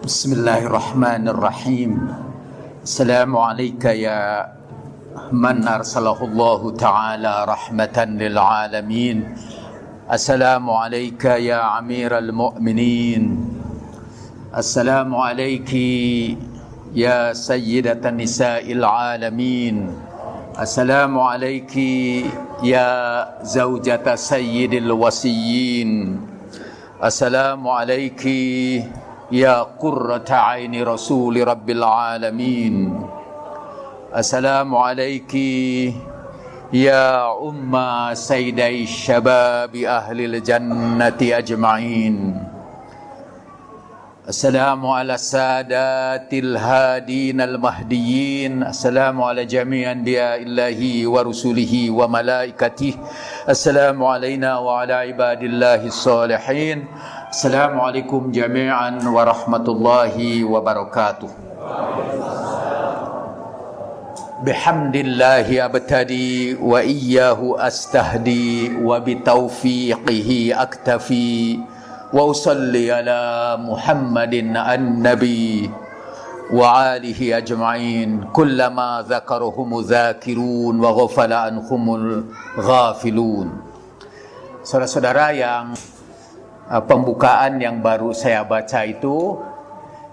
Bismillahirrahmanirrahim. Assalamualaikum ya man arsalahu Allah Ta'ala rahmatan lil alamin. Assalamualaikum ya amiral mu'minin. Assalamualaikum ya sayyidatan nisa'il alamin. Assalamualaikum ya zaujata sayyidil wasiyyin. Assalamualaikum ya qurrata aini rasuli rabbil alamin. Assalamualaikum ya umma sayyidai syababi ahlil jannati ajma'in. Assalamu ala sadatil hadin al-mahdiyin. Assalamu ala jami'an dia illahi wa rusulihi wa malaikatih. Assalamu alaina wa ala ibadillahi salihin. Assalamualaikum jami'an warahmatullahi wabarakatuh. Bihamdillahi abtadi wa iyyahu astahdi wa bitaufiqihi aktafi wa usalli ala Muhammadin an-nabi wa alihi ajma'in kullama dzakaruhum dzakirun wa ghafala anhumul ghafilun. Saudara-saudara, yang pembukaan yang baru saya baca itu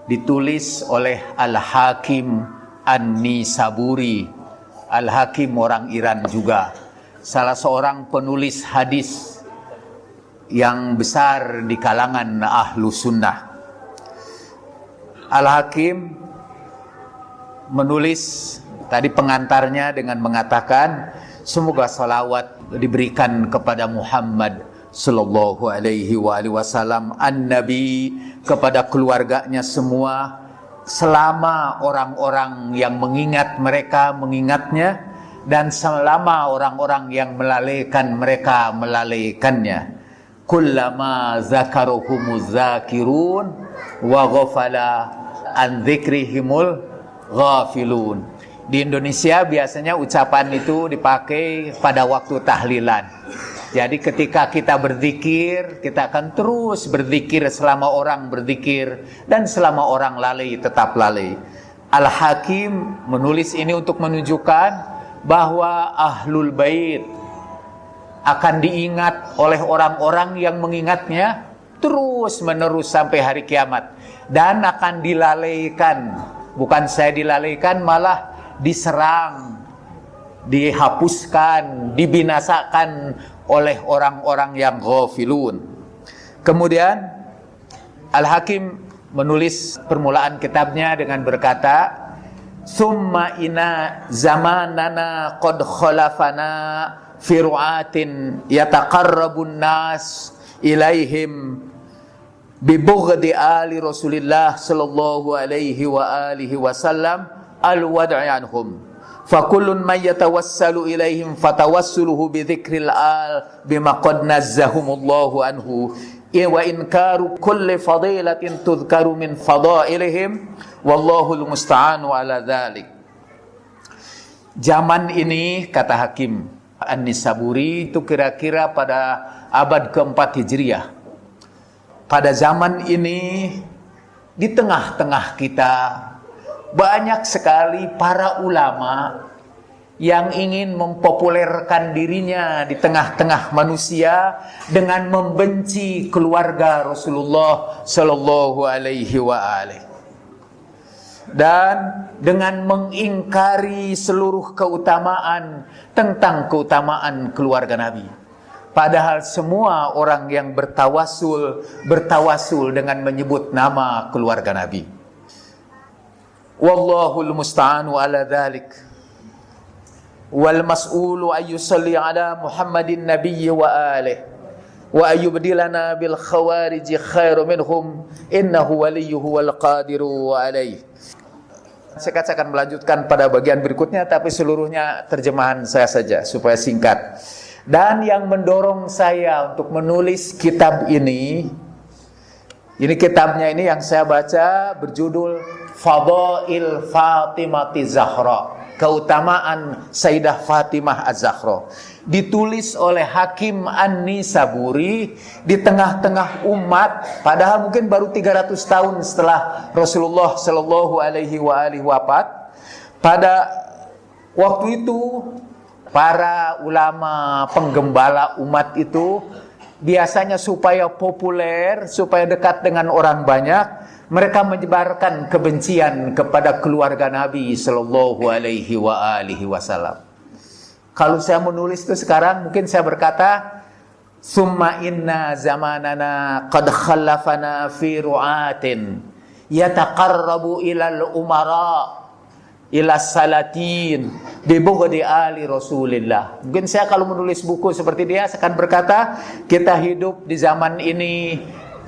ditulis oleh Al-Hakim An-Nisaburi. Al-Hakim orang Iran juga, salah seorang penulis hadis yang besar di kalangan ahlu sunnah. Al-Hakim menulis tadi pengantarnya dengan mengatakan, semoga salawat diberikan kepada Muhammad sallallahu alaihi wasallam, an-nabi, kepada keluarganya semua, selama orang-orang yang mengingat mereka mengingatnya, dan selama orang-orang yang melalaikan mereka melalaikannya. Kullama zakaruhumuz zakirun wa ghafala an dzikrihimul ghafilun. Di Indonesia biasanya ucapan itu dipakai pada waktu tahlilan. Jadi ketika kita berzikir, kita akan terus berzikir selama orang berzikir, dan selama orang lalai tetap lalai. Al-Hakim menulis ini untuk menunjukkan bahwa Ahlul Bait akan diingat oleh orang-orang yang mengingatnya terus menerus sampai hari kiamat, dan akan dilalaikan. Bukan saya dilalaikan, malah diserang, dihapuskan, dibinasakan oleh orang-orang yang ghafilun. Kemudian Al-Hakim menulis permulaan kitabnya dengan berkata, summa inna zamanana qad khalafana fi ru'atin yataqarrabun nas ilaihim bi bughdi ali Rasulillah sallallahu alaihi wa alihi wasallam al-wad'i anhum. Fakullun man yatawassalu ilaihim fatawassuluhu bi dzikril al bima qad nazzahumullahu anhu wa inkaru kulli fadilatin tudhkaru min fadailihim wallahul musta'anu ala dzalik. Zaman ini, kata Hakim An-Nisaburi, itu kira-kira pada abad keempat Hijriah. Pada zaman ini, di tengah-tengah kita banyak sekali para ulama yang ingin mempopulerkan dirinya di tengah-tengah manusia dengan membenci keluarga Rasulullah sallallahu alaihi wa alihi, dan dengan mengingkari seluruh keutamaan tentang keutamaan keluarga Nabi. Padahal semua orang yang bertawasul dengan menyebut nama keluarga Nabi. Wallahul musta'anu ala dhalik. Wal mas'ulu ayyusalli ala Muhammadin nabiyyi wa alihi wa ayyubdilana bil khawariji khairu minhum innahu waliyuhu wal qadiru alaihi. Saya akan melanjutkan pada bagian berikutnya, tapi seluruhnya terjemahan saya saja supaya singkat. Dan yang mendorong saya untuk menulis kitab ini Ini kitabnya ini yang saya baca berjudul Fadail Fatimati Zahra, keutamaan Sayyidah Fatimah Az-Zahra. Ditulis oleh Hakim An-Nisaburi di tengah-tengah umat, padahal mungkin baru 300 tahun setelah Rasulullah Shallallahu Alaihi Wasallam wafat. Pada waktu itu para ulama penggembala umat itu biasanya supaya populer, supaya dekat dengan orang banyak, mereka menyebarkan kebencian kepada keluarga Nabi Sallallahu Alaihi Wasallam. Kalau saya menulis itu sekarang, mungkin saya berkata, summa inna zamanana qad khallafana fi ru'atin yataqarrabu ilal umara ila salatin bibughdi ali Rasulillah. Mungkin saya kalau menulis buku seperti dia, saya akan berkata, kita hidup di zaman ini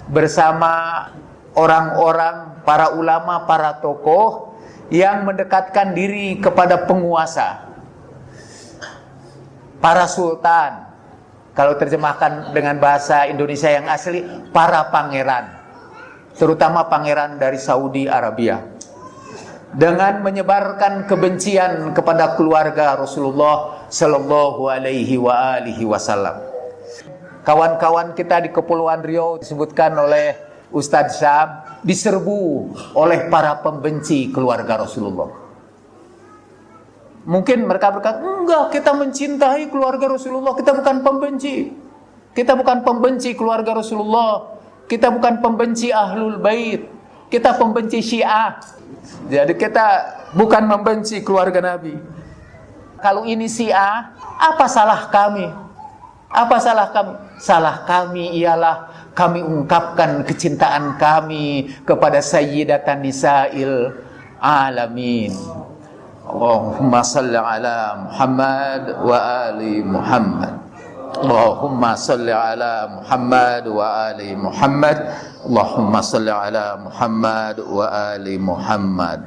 bersama orang-orang, para ulama, para tokoh yang mendekatkan diri kepada penguasa, para sultan. Kalau terjemahkan dengan bahasa Indonesia yang asli, para pangeran, terutama pangeran dari Saudi Arabia, dengan menyebarkan kebencian kepada keluarga Rasulullah Sallallahu Alaihi Wasallam. Kawan-kawan kita di Kepulauan Riau, disebutkan oleh Ustadz Syam, diserbu oleh para pembenci keluarga Rasulullah. Mungkin mereka berkata, enggak, kita mencintai keluarga Rasulullah, kita bukan pembenci. Kita bukan pembenci keluarga Rasulullah, kita bukan pembenci Ahlul Bait, kita pembenci Syiah. Jadi kita bukan membenci keluarga Nabi. Kalau ini Syiah, apa salah kami? Apa salah kami? Salah kami ialah kami ungkapkan kecintaan kami kepada Sayyidatan Nisa'il Alamin. Allahumma salli ala Muhammad wa ali Muhammad. Allahumma salli ala Muhammad wa ali Muhammad. Allahumma salli ala Muhammad wa ali Muhammad.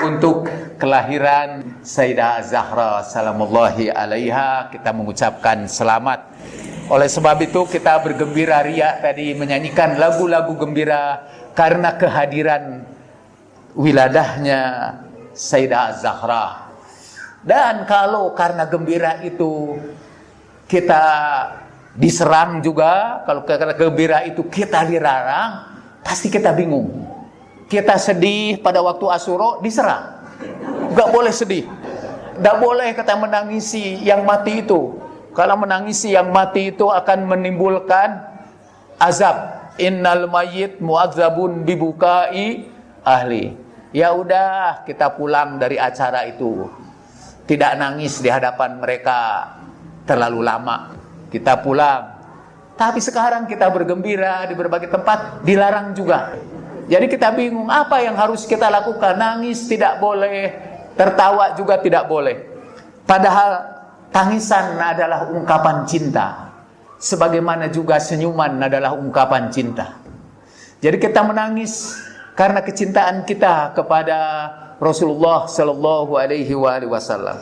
Untuk kelahiran Sayyidah Zahra salamullahi alaiha, kita mengucapkan selamat. Oleh sebab itu kita bergembira ria tadi, menyanyikan lagu-lagu gembira karena kehadiran wiladahnya Sayyidah Zahra. Dan kalau karena gembira itu kita diserang juga, kalau karena gembira itu kita dilarang, pasti kita bingung. Kita sedih pada waktu Asyura, diserang. Gak boleh sedih. Gak boleh kita menangisi yang mati itu. Kalau menangisi yang mati itu akan menimbulkan azab. Innal mayyit mu'adzabun bibukai ahli. Ya udah, kita pulang dari acara itu. Tidak nangis di hadapan mereka terlalu lama. Kita pulang. Tapi sekarang kita bergembira di berbagai tempat, dilarang juga. Jadi kita bingung, apa yang harus kita lakukan? Nangis tidak boleh, tertawa juga tidak boleh. Padahal tangisan adalah ungkapan cinta, sebagaimana juga senyuman adalah ungkapan cinta. Jadi kita menangis karena kecintaan kita kepada Rasulullah Sallallahu Alaihi Wasallam.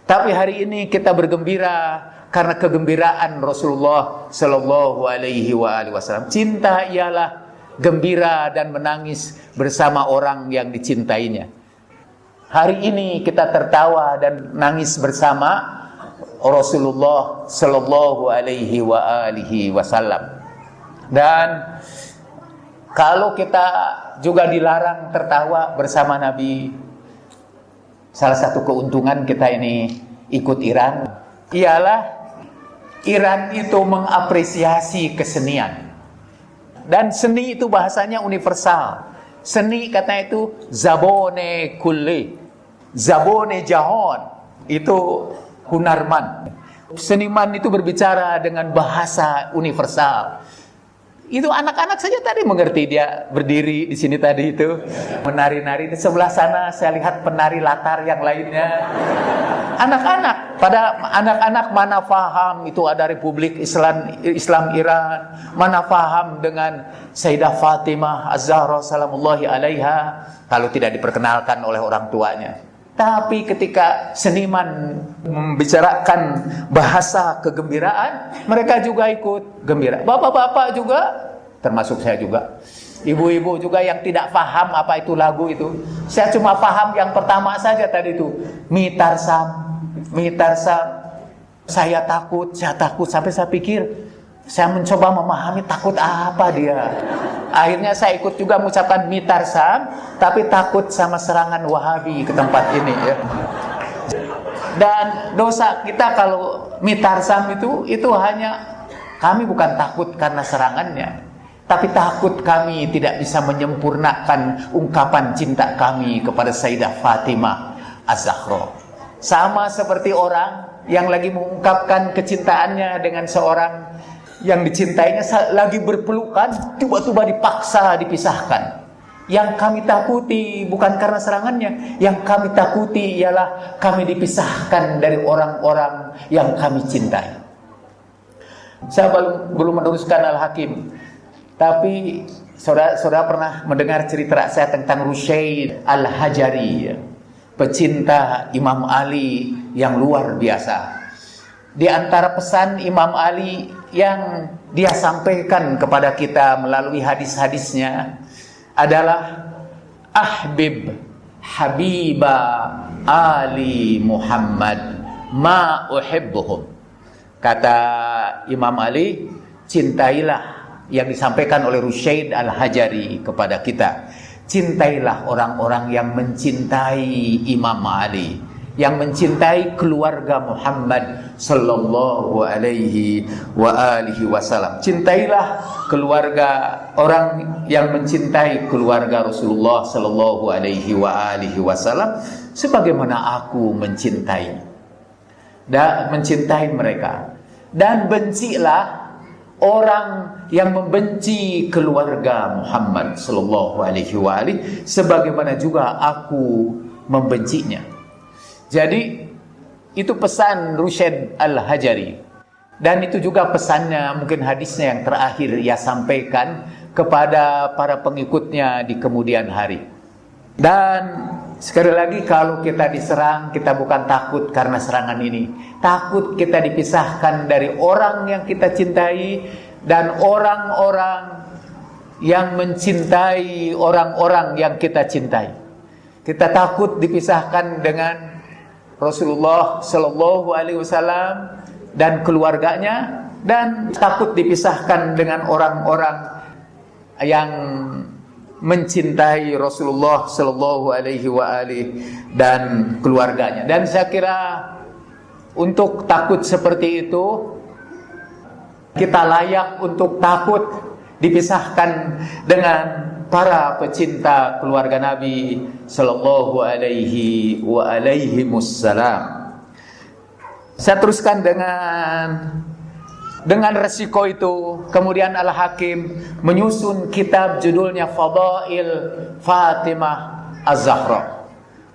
Tapi hari ini kita bergembira karena kegembiraan Rasulullah Sallallahu Alaihi Wasallam. Cinta ialah gembira dan menangis bersama orang yang dicintainya. Hari ini kita tertawa dan nangis bersama Rasulullah Sallallahu Alaihi Wasallam. Dan kalau kita juga dilarang tertawa bersama Nabi, salah satu keuntungan kita ini ikut Iran ialah Iran itu mengapresiasi kesenian. Dan seni itu bahasanya universal. Seni katanya itu zabone kulli, zabone jahon, itu hunarman. Seniman itu berbicara dengan bahasa universal. Itu anak-anak saja tadi mengerti, dia berdiri di sini tadi itu menari-nari. Di sebelah sana saya lihat penari latar yang lainnya. Anak-anak, pada anak-anak mana faham itu ada Republik Islam Iran, mana faham dengan Sayyidah Fatimah Az-Zahra salamullahi alaiha kalau tidak diperkenalkan oleh orang tuanya. Tapi ketika seniman membicarakan bahasa kegembiraan, mereka juga ikut gembira. Bapak-bapak juga termasuk saya juga. Ibu-ibu juga yang tidak paham apa itu lagu itu. Saya cuma paham yang pertama saja tadi itu. Mitarsam. Saya takut sampai saya pikir, saya mencoba memahami takut apa dia. Akhirnya saya ikut juga mengucapkan mitarsam, tapi takut sama serangan Wahabi ke tempat ini ya. Dan dosa kita kalau mitarsam itu hanya kami bukan takut karena serangannya, tapi takut kami tidak bisa menyempurnakan ungkapan cinta kami kepada Sayyidah Fatimah Az-Zahra. Sama seperti orang yang lagi mengungkapkan kecintaannya dengan seorang yang dicintainya lagi berpelukan, tiba-tiba dipaksa dipisahkan. Yang kami takuti bukan karena serangannya, yang kami takuti ialah kami dipisahkan dari orang-orang yang kami cintai. Saya belum meneruskan Al-Hakim, tapi saudara pernah mendengar cerita saya tentang Rusyaid Al-Hajari, pecinta Imam Ali yang luar biasa. Di antara pesan Imam Ali yang dia sampaikan kepada kita melalui hadis-hadisnya adalah ahbib habiba ali Muhammad ma uhibbuhum. Kata Imam Ali, cintailah yang disampaikan oleh Rusyaid Al-Hajari kepada kita. Cintailah orang-orang yang mencintai Imam Ali, yang mencintai keluarga Muhammad sallallahu alaihi wa alihi wasallam. Cintailah keluarga orang yang mencintai keluarga Rasulullah sallallahu alaihi wa alihi wasallam sebagaimana aku mencintai dan mencintai mereka. Dan bencilah orang yang membenci keluarga Muhammad sallallahu alaihi wa alihi sebagaimana juga aku membencinya. Jadi itu pesan Rusyaid Al-Hajari. Dan itu juga pesannya, mungkin hadisnya yang terakhir ia sampaikan kepada para pengikutnya di kemudian hari. Dan sekali lagi, kalau kita diserang, kita bukan takut karena serangan ini. Takut kita dipisahkan dari orang yang kita cintai dan orang-orang yang mencintai orang-orang yang kita cintai. Kita takut dipisahkan dengan Rasulullah Sallallahu Alaihi Wasallam dan keluarganya, dan takut dipisahkan dengan orang-orang yang mencintai Rasulullah Sallallahu Alaihi Wasallam dan keluarganya. Dan saya kira untuk takut seperti itu, kita layak untuk takut dipisahkan dengan para pecinta keluarga Nabi Sallallahu Alaihi Wasallam. Saya teruskan dengan resiko itu. Kemudian Al-Hakim menyusun kitab judulnya Fadail Fatimah Az-Zahra.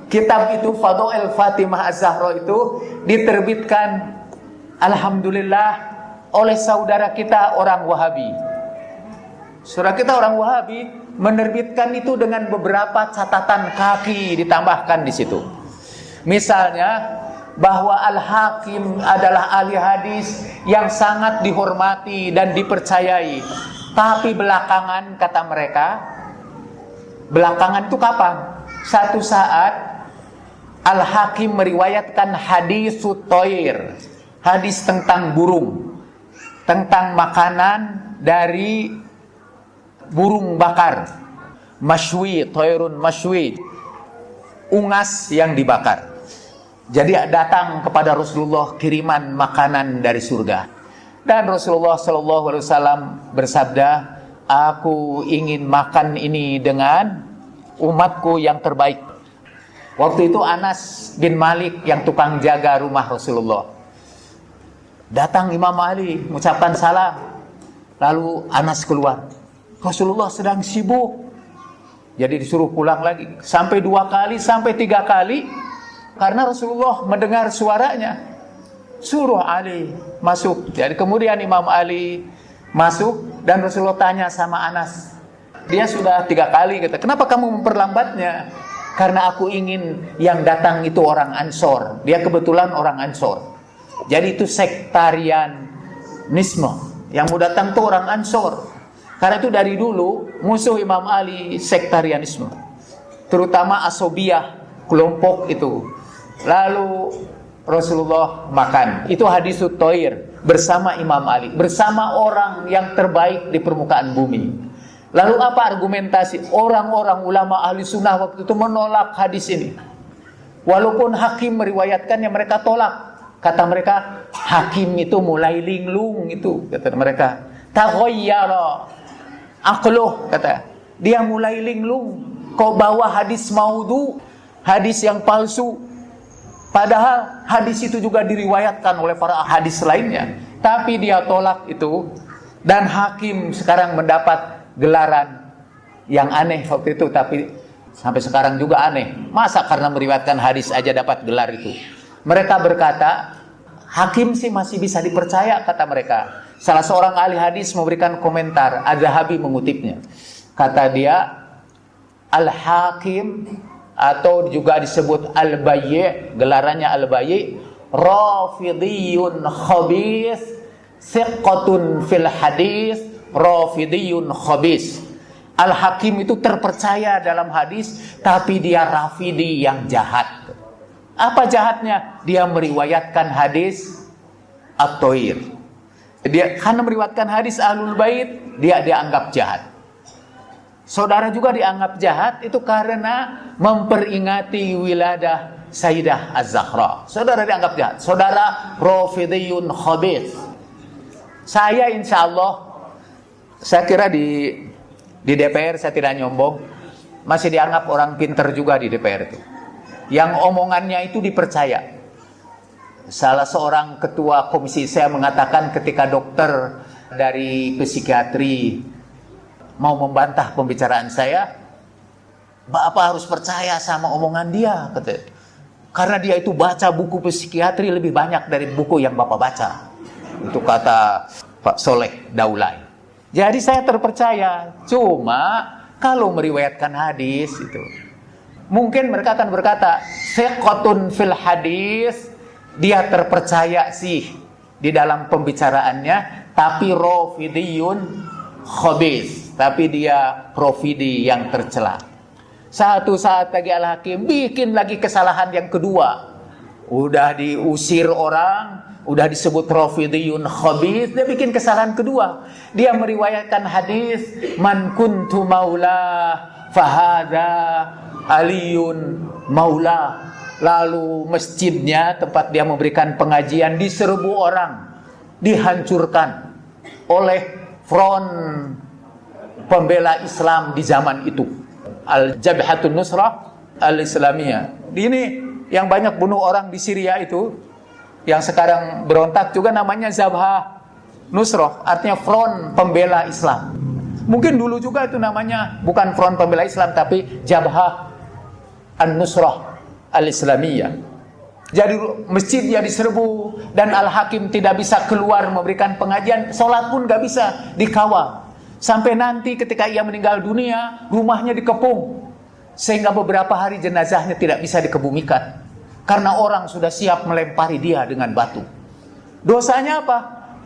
Kitab itu Fadail Fatimah Az-Zahra itu diterbitkan alhamdulillah oleh saudara kita orang Wahabi. Saudara kita orang Wahabi menerbitkan itu dengan beberapa catatan kaki ditambahkan di situ. Misalnya bahwa Al-Hakim adalah ahli hadis yang sangat dihormati dan dipercayai. Tapi belakangan, kata mereka, belakangan itu kapan? Satu saat Al-Hakim meriwayatkan hadis Toir, hadis tentang burung, tentang makanan dari burung bakar, mashwi, toirun mashwi, ungas yang dibakar. Jadi datang kepada Rasulullah kiriman makanan dari surga. Dan Rasulullah Sallallahu Alaihi Wasallam bersabda, aku ingin makan ini dengan umatku yang terbaik. Waktu itu Anas bin Malik yang tukang jaga rumah Rasulullah. Datang Imam Ali mengucapkan salam. Lalu Anas keluar. Rasulullah sedang sibuk. Jadi disuruh pulang lagi. Sampai 2 kali, sampai 3 kali. Karena Rasulullah mendengar suaranya. Suruh Ali masuk. Jadi kemudian Imam Ali masuk. Dan Rasulullah tanya sama Anas. Dia sudah 3 kali. Kata, kenapa kamu memperlambatnya? Karena aku ingin yang datang itu orang Ansor. Dia kebetulan orang Ansor. Jadi itu sektarianisme. Yang mau datang itu orang Ansor. Karena itu dari dulu musuh Imam Ali sektarianisme, terutama asobiyah, kelompok itu. Lalu Rasulullah makan. Itu hadis Thoir bersama Imam Ali, bersama orang yang terbaik di permukaan bumi. Lalu apa argumentasi orang-orang ulama ahli sunnah waktu itu menolak hadis ini? Walaupun Hakim meriwayatkannya, mereka tolak. Kata mereka, Hakim itu mulai linglung itu, kata mereka. Taghayyara aqluh, kata. Dia mulai linglung. Kau bawa hadis maudhu, hadis yang palsu. Padahal hadis itu juga diriwayatkan oleh para hadis lainnya. Tapi dia tolak itu. Dan Hakim sekarang mendapat gelaran yang aneh waktu itu. Tapi sampai sekarang juga aneh. Masa karena meriwayatkan hadis aja dapat gelar itu? Mereka berkata, Hakim sih masih bisa dipercaya, kata mereka. Salah seorang ahli hadis memberikan komentar, Az-Zahabi mengutipnya. Kata dia, Al-Hakim atau juga disebut Al-Bayyi', gelarannya Al-Bayyi', Rafidiyun khabis, thiqatun fil hadis, Rafidiyun khabis. Al-Hakim itu terpercaya dalam hadis, tapi dia Rafidi yang jahat. Apa jahatnya? Dia meriwayatkan hadis At-Thoir. Dia karena meriwayatkan hadis Ahlul Bait, dia dianggap jahat. Saudara juga dianggap jahat itu karena memperingati wiladah Sayyidah Az-Zahra. Saudara dianggap jahat. Saudara Rafidiyun khabith. Saya insya Allah, saya kira di DPR, saya tidak nyombong, masih dianggap orang pinter juga di DPR itu. Yang omongannya itu dipercaya. Salah seorang ketua komisi saya mengatakan ketika dokter dari psikiatri mau membantah pembicaraan saya, Bapak harus percaya sama omongan dia, katanya. Karena dia itu baca buku psikiatri lebih banyak dari buku yang Bapak baca. Itu kata Pak Soleh Daulay. Jadi saya terpercaya. Cuma kalau meriwayatkan hadis itu, mungkin mereka akan berkata, thiqatun fil hadis, dia terpercaya sih di dalam pembicaraannya, tapi rafidiyun khabis, tapi dia profidi yang tercela. Satu saat lagi Al-Hakim bikin lagi kesalahan yang kedua. Udah diusir orang, udah disebut rafidiyun khabis, dia bikin kesalahan kedua. Dia meriwayatkan hadis, man kuntu maula fahada aliyun maula. Lalu masjidnya, tempat dia memberikan pengajian, diserbu orang, dihancurkan oleh front pembela Islam di zaman itu, Al-Jabhatun Nusrah Al-Islamiyah. Ini yang banyak bunuh orang di Syria itu, yang sekarang berontak juga namanya Jabhah Nusrah, artinya front pembela Islam. Mungkin dulu juga itu namanya bukan front pembela Islam, tapi Jabhah An-Nusrah Al-Islamiyah. Jadi masjidnya diserbu dan Al-Hakim tidak bisa keluar memberikan pengajian, sholat pun gak bisa dikawal. Sampai nanti ketika ia meninggal dunia, rumahnya dikepung, sehingga beberapa hari jenazahnya tidak bisa dikebumikan, karena orang sudah siap melempari dia dengan batu. Dosanya apa?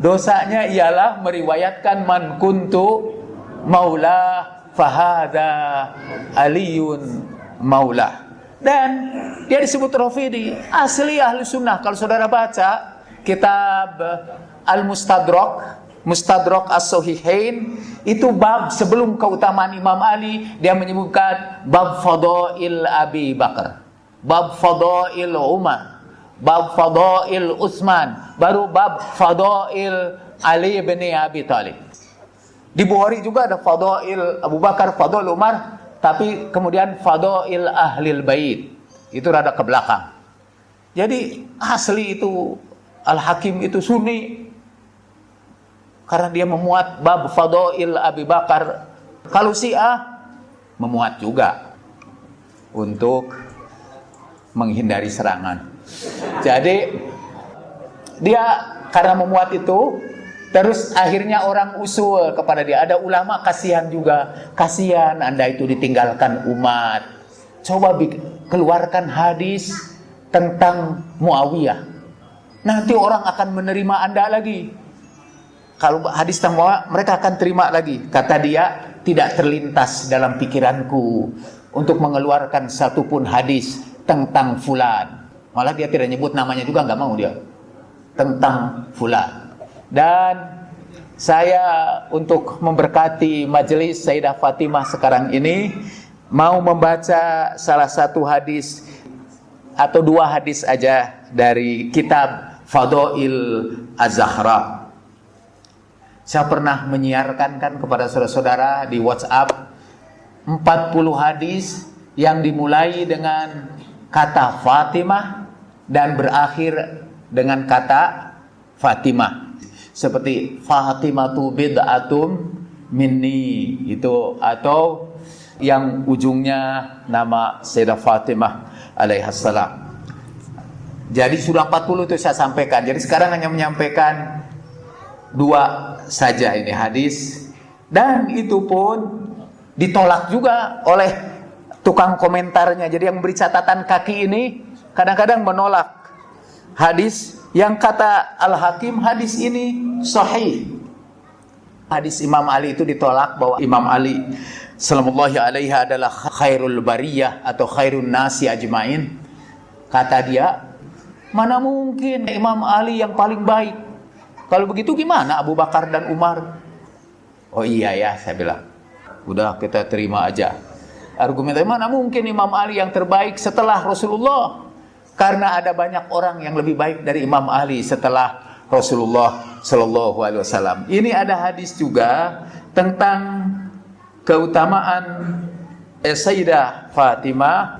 Dosanya ialah meriwayatkan man kuntu maula fahada aliyun maula. Dan dia disebut Rafidi, asli ahli sunnah. Kalau saudara baca kitab Al-Mustadrak, Mustadrak As-Sahihain, itu bab sebelum keutamaan Imam Ali, dia menyebutkan bab fadail Abi Bakar, bab fadail Umar, bab fadail Utsman, baru bab fadail Ali bin Abi Thalib. Di Bukhari juga ada fadail Abu Bakar, fadail Umar, tapi kemudian fadail Ahlil Bait itu rada ke belakang. Jadi asli itu Al-Hakim itu Sunni karena dia memuat bab fadail Abi Bakar. Kalau Syiah memuat juga untuk menghindari serangan. Jadi dia karena memuat itu, terus akhirnya orang usul kepada dia. Ada ulama kasihan juga. Kasihan Anda itu ditinggalkan umat. Coba keluarkan hadis tentang Muawiyah. Nanti orang akan menerima Anda lagi. Kalau hadis tentang mereka akan terima lagi. Kata dia, tidak terlintas dalam pikiranku untuk mengeluarkan satupun hadis tentang fulan. Malah dia tidak nyebut namanya juga, nggak mau dia. Tentang fulan. Dan saya untuk memberkati majelis Sayyidah Fatimah sekarang ini mau membaca salah satu hadis atau 2 hadis aja dari kitab Fadail Az-Zahra. Saya pernah menyiarkan kan kepada saudara-saudara di WhatsApp 40 hadis yang dimulai dengan kata Fatimah dan berakhir dengan kata Fatimah. Seperti Fatimatu bid'atum minni itu, atau yang ujungnya nama Sayyidah Fatimah alaihassalam. Jadi sudah 40 itu saya sampaikan. Jadi sekarang hanya menyampaikan 2 saja ini hadis, dan itu pun ditolak juga oleh tukang komentarnya. Jadi yang beri catatan kaki ini kadang-kadang menolak hadis yang kata Al-Hakim hadis ini sahih. Hadis Imam Ali itu ditolak bahwa Imam Ali sallallahu alaihi adalah khairul bariyah atau khairun nasi ajmain. Kata dia, mana mungkin Imam Ali yang paling baik? Kalau begitu gimana Abu Bakar dan Umar? Oh iya ya, saya bilang. Udah kita terima aja. Argumennya, mana mungkin Imam Ali yang terbaik setelah Rasulullah? Karena ada banyak orang yang lebih baik dari Imam Ali setelah Rasulullah sallallahu alaihi wasallam. Ini ada hadis juga tentang keutamaan Sayyidah Fatimah.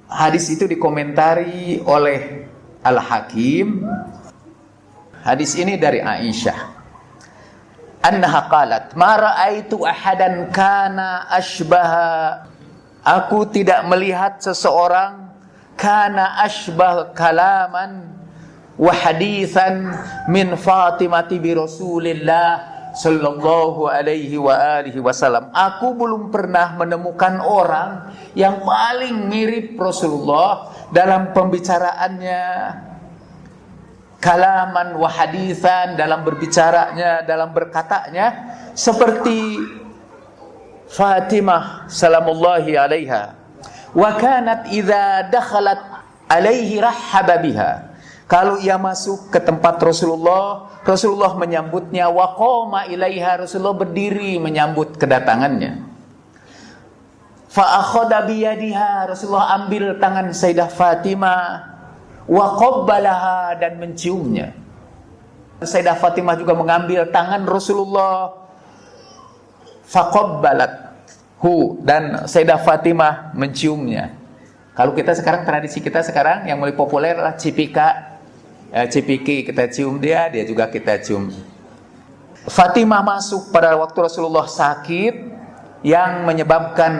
Hadis itu dikomentari oleh Al-Hakim. Hadis ini dari Aisyah. Annaha qalat, "Ma ra'aitu ahadan kana ashbaha." Aku tidak melihat seseorang kana ashbah kalaman wa hadithan min Fatimati bi Rasulillah sallallahu alaihi wa alihi wasallam. Aku belum pernah menemukan orang yang paling mirip Rasulullah dalam pembicaraannya, kalaman wa hadithan, dalam berbicaranya, dalam berkatanya, seperti Fatimah salamullahi alaiha. Wa kanat idza dakhalat alaihi rahhaba biha. Kalau ia masuk ke tempat Rasulullah, Rasulullah menyambutnya. Wa qama ilaiha, Rasulullah berdiri menyambut kedatangannya. Fa akhadha biyadiha, Rasulullah ambil tangan Sayyidah Fatimah. Wa qabbalaha, dan menciumnya. Sayyidah Fatimah juga mengambil tangan Rasulullah. Fa qabbalathu, dan Sayyidah Fatimah menciumnya. Kalau kita sekarang, tradisi kita sekarang yang mulai populer adalah cipiki, kita cium dia juga kita cium. Fatimah masuk pada waktu Rasulullah sakit yang menyebabkan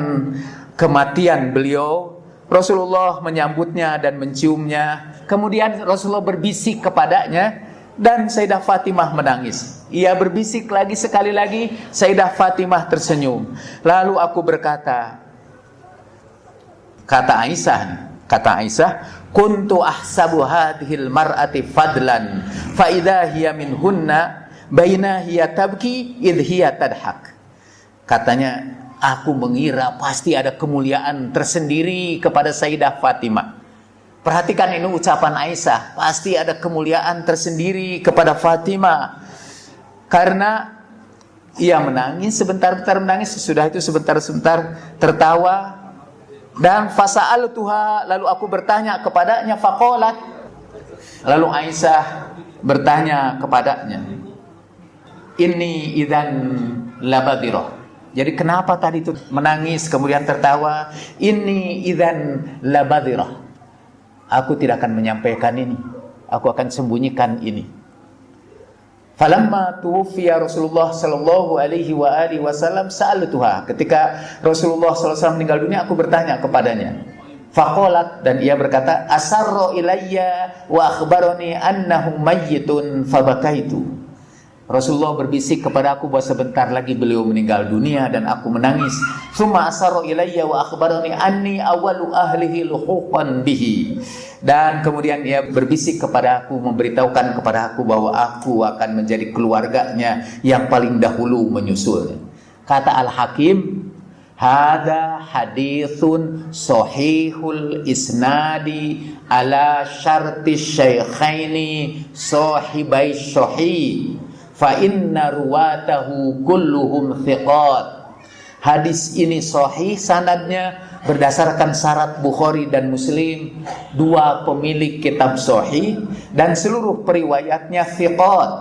kematian beliau. Rasulullah menyambutnya dan menciumnya. Kemudian Rasulullah berbisik kepadanya dan Sayyidah Fatimah menangis. Ia berbisik lagi sekali lagi, Sayyidah Fatimah tersenyum. Lalu aku berkata, kata Aisyah, kuntu ahsabu hadhil mar'ati fadlan fa idza hiya minhunna baina hiya tabki idh hiya tadhak. Katanya, aku mengira pasti ada kemuliaan tersendiri kepada Sayyidah Fatimah. Perhatikan ini ucapan Aisyah, pasti ada kemuliaan tersendiri kepada Fatimah. Karena ia menangis, sebentar-bentar menangis, sesudah itu sebentar-sebentar tertawa. Dan fasa'altuha, lalu aku bertanya kepadanya, faqalat. Lalu Aisyah bertanya kepadanya, inni idzan labadirah. Jadi kenapa tadi itu menangis kemudian tertawa? Inni idzan labadirah. Aku tidak akan menyampaikan ini. Aku akan sembunyikan ini. Falamma tuwfiya Rasulullah sallallahu alaihi wa alihi wasallam sa'altuha. Ketika Rasulullah sallallahu alaihi wasallam meninggal dunia, aku bertanya kepadanya. Faqalat, dan ia berkata, asarra ilayya wa akhbarani annahu mayyitun fabakaitu. Rasulullah berbisik kepadaku bahwa sebentar lagi beliau meninggal dunia dan aku menangis. Summa asarra ilayya wa akhbarani anni awwalu ahlihi luhuqan bihi. Dan kemudian ia berbisik kepada aku, memberitahukan kepada aku bahwa aku akan menjadi keluarganya yang paling dahulu menyusulnya. Kata Al-Hakim, hada hadithun sahihul isnadi ala syarti syaikhaini sahibai sahih fa inna ruwatahu kulluhum thiqat. Hadis ini sahih sanadnya berdasarkan syarat Bukhari dan Muslim, dua pemilik kitab sahih, dan seluruh periwayatnya thiqat.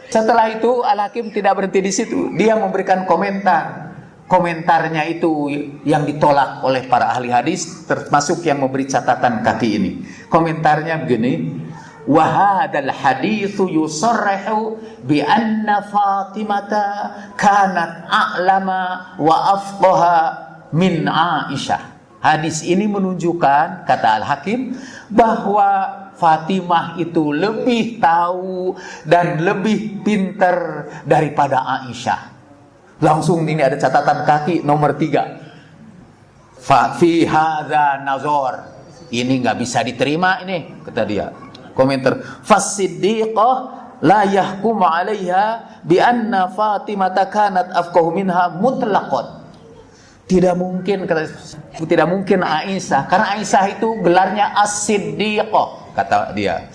Setelah itu Al-Hakim tidak berhenti di situ, dia memberikan komentar. Komentarnya itu yang ditolak oleh para ahli hadis, termasuk yang memberi catatan kaki ini. Komentarnya begini, wa hadzal haditsu yusarrihu bi anna Fatimata kanat a'lama wa afqaha min Aisyah. Hadis ini menunjukkan, kata Al-Hakim, bahwa Fatimah itu lebih tahu dan lebih pintar daripada Aisyah. Langsung ini ada catatan kaki nomor 3. Fa fi hadza nazar. Ini nggak bisa diterima ini, kata dia. Komentar, fasiddiqah la yahkum 'alaiha bi anna Fatimah kanat afqahu minha mutlaqan. Tidak mungkin Aisyah, karena Aisyah itu gelarnya as-siddiqah, kata dia.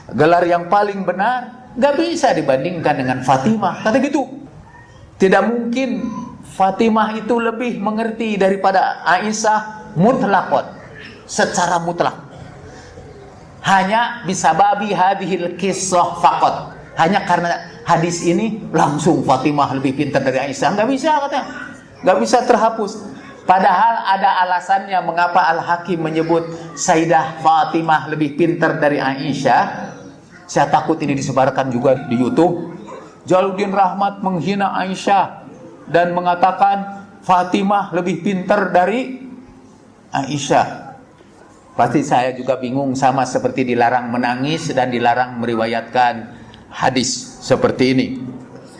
Gelar yang paling benar nggak bisa dibandingkan dengan Fatimah, kata gitu. Tidak mungkin Fatimah itu lebih mengerti daripada Aisyah mutlaqan, secara mutlak. Hanya bisababi hadhil qissah faqat. Hanya karena hadis ini langsung Fatimah lebih pintar dari Aisyah. Enggak bisa, katanya. Enggak bisa terhapus. Padahal ada alasannya mengapa Al-Hakim menyebut Sayyidah Fatimah lebih pintar dari Aisyah. Saya takut ini disebarkan juga di YouTube. Jalaluddin Rahmat menghina Aisyah dan mengatakan Fatimah lebih pintar dari Aisyah. Pasti saya juga bingung, sama seperti dilarang menangis dan dilarang meriwayatkan hadis seperti ini.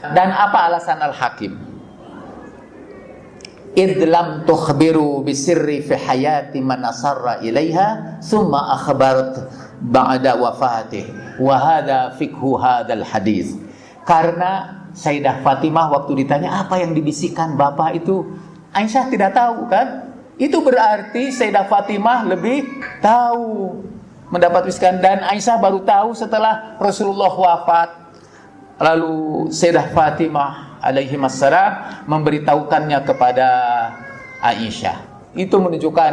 Dan apa alasan Al-Hakim? Idlam tukhbiru bisirri fi hayati man asarra ilaiha thumma akhbarat ba'da wafatih wa hadha fikhu hadzal hadis. Karena Sayyidah Fatimah waktu ditanya apa yang dibisikkan bapak itu, Aisyah tidak tahu kan? Itu berarti Sayyidah Fatimah lebih tahu mendapat bisikan, dan Aisyah baru tahu setelah Rasulullah wafat. Lalu Sayyidah Fatimah alaihi wassalam memberitahukannya kepada Aisyah. Itu menunjukkan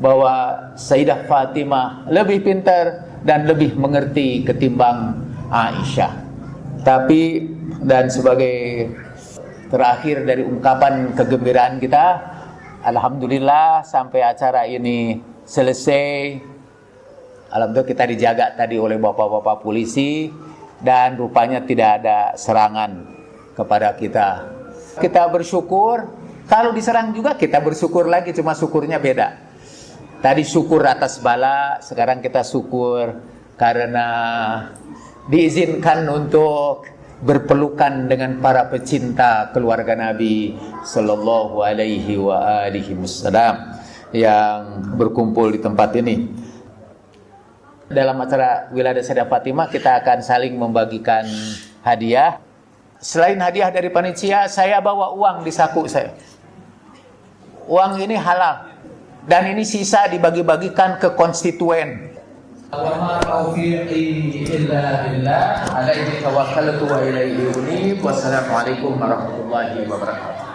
bahwa Sayyidah Fatimah lebih pintar dan lebih mengerti ketimbang Aisyah. Tapi, dan sebagai terakhir dari ungkapan kegembiraan kita, alhamdulillah sampai acara ini selesai. Alhamdulillah kita dijaga tadi oleh bapak-bapak polisi dan rupanya tidak ada serangan kepada kita. Kita bersyukur. Kalau diserang juga kita bersyukur lagi, cuma syukurnya beda. Tadi syukur atas bala, sekarang kita syukur karena diizinkan untuk berpelukan dengan para pecinta keluarga Nabi sallallahu alaihi wa alihi wasallam yang berkumpul di tempat ini. Dalam acara Wiladah Sayyidah Fatimah kita akan saling membagikan hadiah. Selain hadiah dari panitia, saya bawa uang di saku saya. Uang ini halal dan ini sisa dibagi-bagikan ke konstituen. Wa ma taufiqi illa billah, alaihi tawakkaltu wa ilaihi unib. Wassalamualaikum warahmatullahi wabarakatuh.